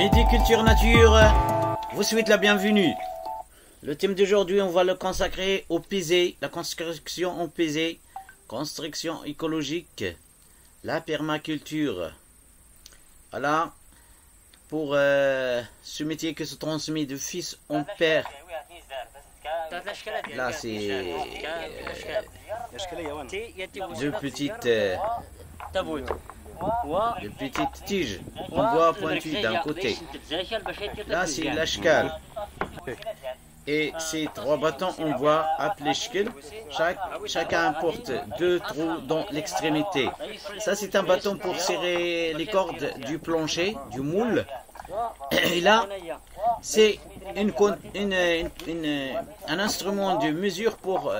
Midi Culture Nature vous souhaite la bienvenue. Le thème d'aujourd'hui, on va le consacrer au PZ, la construction en PZ, construction écologique, la permaculture. Voilà, pour ce métier qui se transmet de fils en père. Là, c'est deux petites tiges en bois pointu d'un côté. Là, c'est l'ashkal. Et ces trois bâtons en bois appelés shkil, chacun porte deux trous dans l'extrémité. Ça, c'est un bâton pour serrer les cordes du plancher, du moule. Et là, c'est un instrument de mesure pour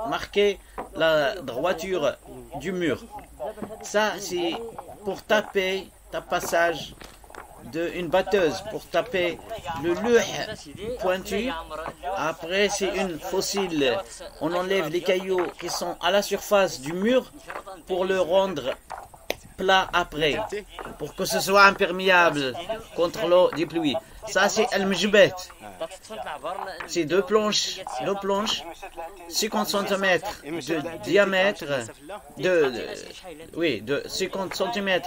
marquer la droiture du mur. Ça, c'est pour taper, tapassage d'une batteuse, pour taper le louh pointu. Après, c'est une fossile. On enlève les cailloux qui sont à la surface du mur pour le rendre plat après, pour que ce soit imperméable contre l'eau des pluies. Ça, c'est al-mjbet. C'est deux planches, 50 cm de diamètre, de 50 cm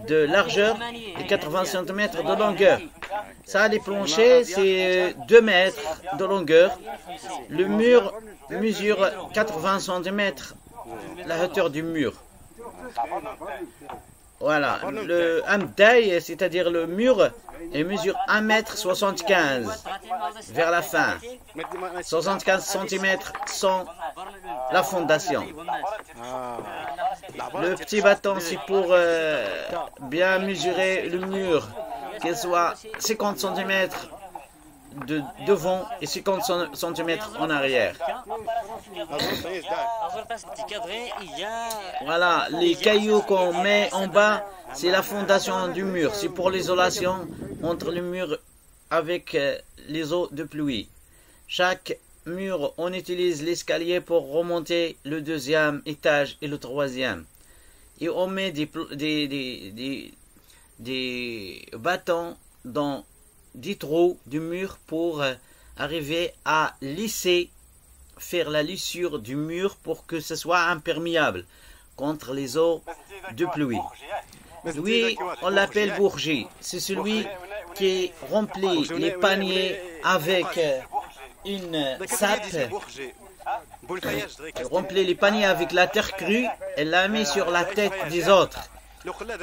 de largeur et 80 cm de longueur. Ça, les planchers, c'est 2 mètres de longueur. Le mur mesure 80 cm, la hauteur du mur. Voilà, le amdaï, c'est-à-dire le mur, il mesure 1,75 m vers la fin. 75 cm sans la fondation. Le petit bâton, c'est pour bien mesurer le mur, qu'il soit 50 cm de devant et 50 cm en arrière. Voilà, les cailloux qu'on met en bas, c'est la fondation du mur. C'est pour l'isolation entre le mur avec les eaux de pluie. Chaque mur, on utilise l'escalier pour remonter le deuxième étage et le troisième. Et on met des bâtons dans 10 trous du mur pour arriver à lisser, faire la lissure du mur pour que ce soit imperméable contre les eaux de pluie. Lui, on l'appelle bourgie. C'est celui qui remplit les paniers avec une sape. Elle remplit les paniers avec la terre crue, elle la met sur la tête des autres,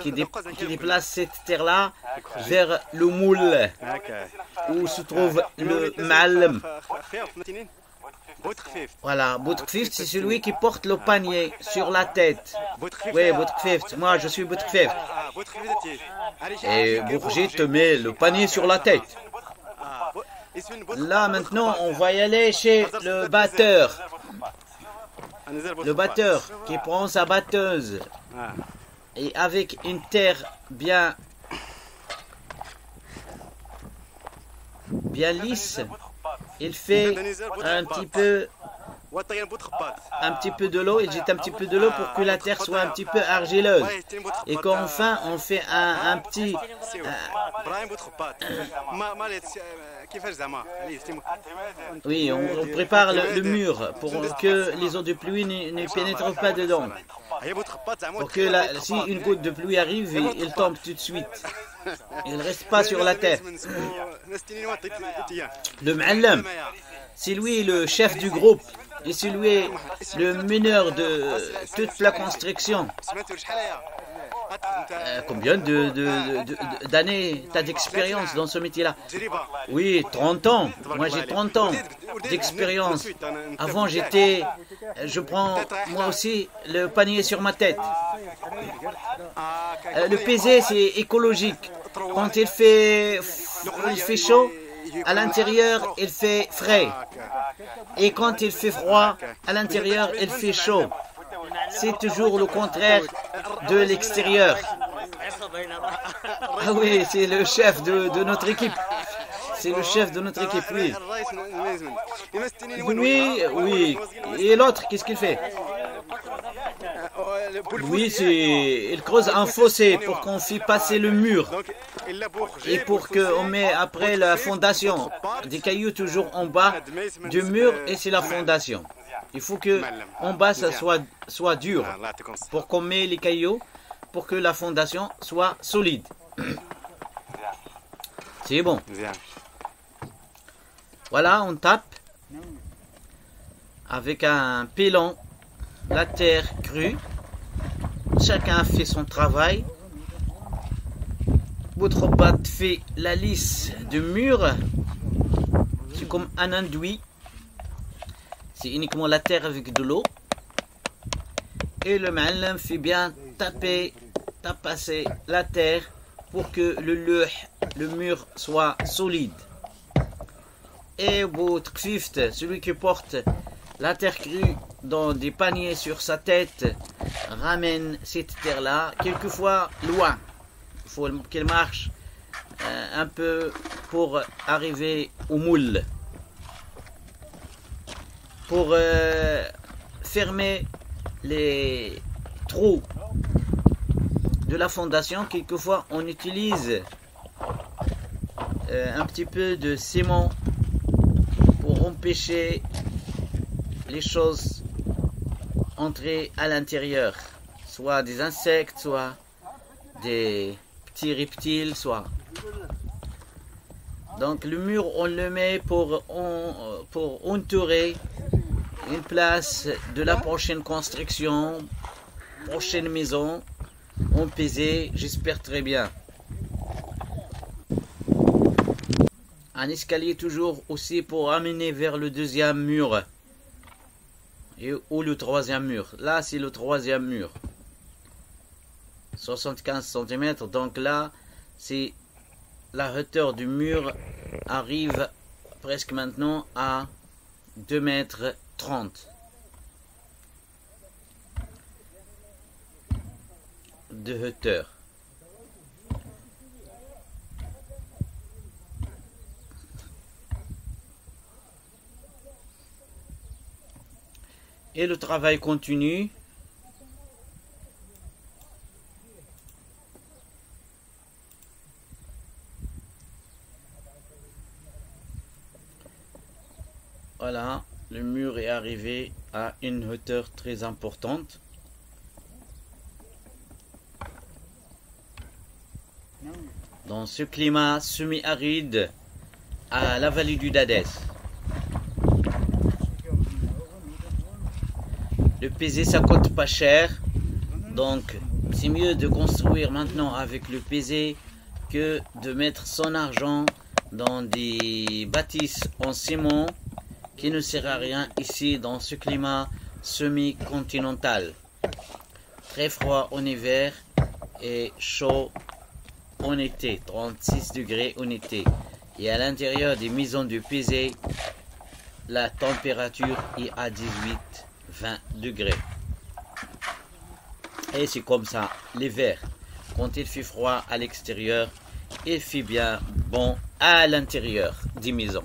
qui déplace cette terre-là vers le moule, où se trouve le ma'alem. Voilà, Boutkhfift, c'est celui qui porte le panier sur la tête. Oui, Boutkhfift, moi je suis Boutkhfift. Et Bourgie te met le panier sur la tête. Là maintenant, on va y aller chez le batteur. Le batteur qui prend sa batteuse. Et avec une terre bien lisse, il fait un petit peu de l'eau, il jette un petit peu de l'eau pour que la terre soit un petit peu argileuse. Et qu'enfin on fait un petit... Oui, on prépare le mur pour que les eaux de pluie ne pénètrent pas dedans. Pour que si une goutte de pluie arrive, il tombe tout de suite. Il ne reste pas sur la terre. Le ma'alem, c'est lui le chef du groupe. Et c'est lui le meneur de toute la construction. Combien d'années tu as d'expérience dans ce métier-là? Oui, 30 ans. Moi, j'ai 30 ans d'expérience. Avant, je prends moi aussi le panier sur ma tête. Le PZ, c'est écologique. Quand il fait chaud, à l'intérieur, il fait frais. Et quand il fait froid, à l'intérieur, il fait chaud. C'est toujours le contraire de l'extérieur. Ah oui, c'est le chef de notre équipe. C'est le chef de notre équipe, oui. Oui, oui. Et l'autre, qu'est-ce qu'il fait? Oui, il creuse un fossé pour qu'on fasse passer le mur. Et pour qu'on met après la fondation. Des cailloux toujours en bas du mur et c'est la fondation. Il faut que en bas ça soit dur pour qu'on met les cailloux pour que la fondation soit solide. C'est bon. Voilà, on tape avec un pilon la terre crue. Chacun fait son travail. Votre batte fait la lisse du mur. C'est comme un enduit. C'est uniquement la terre avec de l'eau. Et le ma'allam fait bien tapasser la terre pour que le mur soit solide. Et votre kfift, celui qui porte la terre crue dans des paniers sur sa tête, ramène cette terre-là, quelquefois loin. Il faut qu'elle marche un peu pour arriver au moule. Pour fermer les trous de la fondation, quelquefois on utilise un petit peu de ciment pour empêcher les choses entrer à l'intérieur, soit des insectes, soit des petits reptiles, soit. Donc le mur on le met pour entourer une place de la prochaine construction, prochaine maison, on pesait, j'espère très bien. Un escalier toujours aussi pour amener vers le deuxième mur. Ou le troisième mur. Là, c'est le troisième mur. 75 cm. Donc là, c'est la hauteur du mur arrive presque maintenant à 2,30 m. De hauteur. Et le travail continue. Voilà, le mur est arrivé à une hauteur très importante. Dans ce climat semi-aride à la vallée du Dadès. Le pesé, ça coûte pas cher, donc c'est mieux de construire maintenant avec le pesé que de mettre son argent dans des bâtisses en ciment qui ne sert à rien ici dans ce climat semi-continental. Très froid en hiver et chaud en été, 36 degrés en été. Et à l'intérieur des maisons de pesé, la température est à 18-20 degrés. Et c'est comme ça l'hiver. Quand il fait froid à l'extérieur, il fait bien bon à l'intérieur des maisons.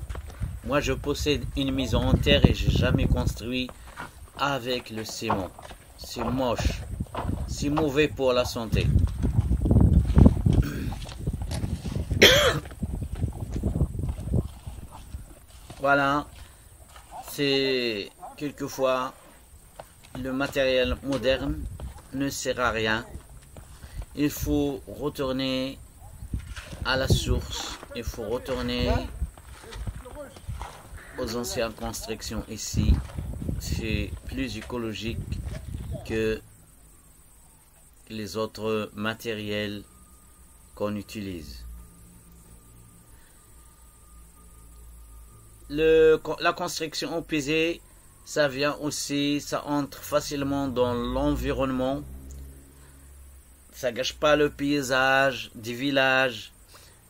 Moi, je possède une maison en terre et j'ai jamais construit avec le ciment. C'est moche. C'est mauvais pour la santé. Voilà. C'est quelquefois le matériel moderne ne sert à rien. Il faut retourner à la source. Il faut retourner aux anciennes constructions ici. C'est plus écologique que les autres matériels qu'on utilise. La construction au pesé, ça vient aussi, ça entre facilement dans l'environnement. Ça gâche pas le paysage des villages,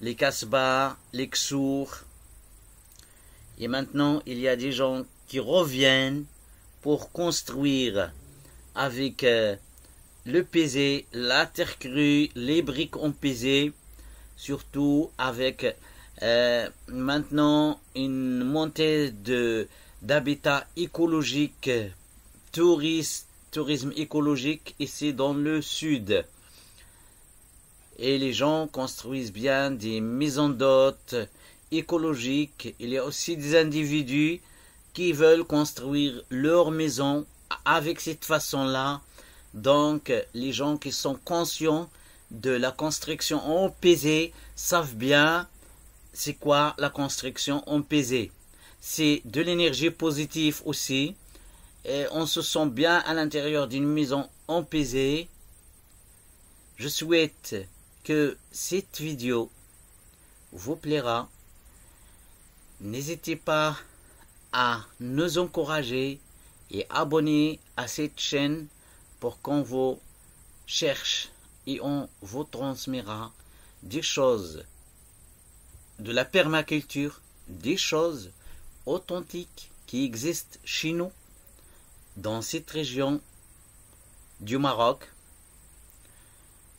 les kasbahs, les ksours. Et maintenant, il y a des gens qui reviennent pour construire avec le pesé, la terre crue, les briques en pesé, surtout avec maintenant une montée d'habitat écologique, tourisme écologique ici dans le sud. Et les gens construisent bien des maisons d'hôtes écologiques. Il y a aussi des individus qui veulent construire leur maison avec cette façon-là. Donc, les gens qui sont conscients de la construction en pesée savent bien c'est quoi la construction en pesée. C'est de l'énergie positive aussi. Et on se sent bien à l'intérieur d'une maison en pesée. Je souhaite que cette vidéo vous plaira. N'hésitez pas à nous encourager et abonner à cette chaîne pour qu'on vous cherche et on vous transmettra des choses de la permaculture, des choses authentiques qui existent chez nous dans cette région du Maroc.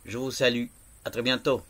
Je vous salue. À très bientôt.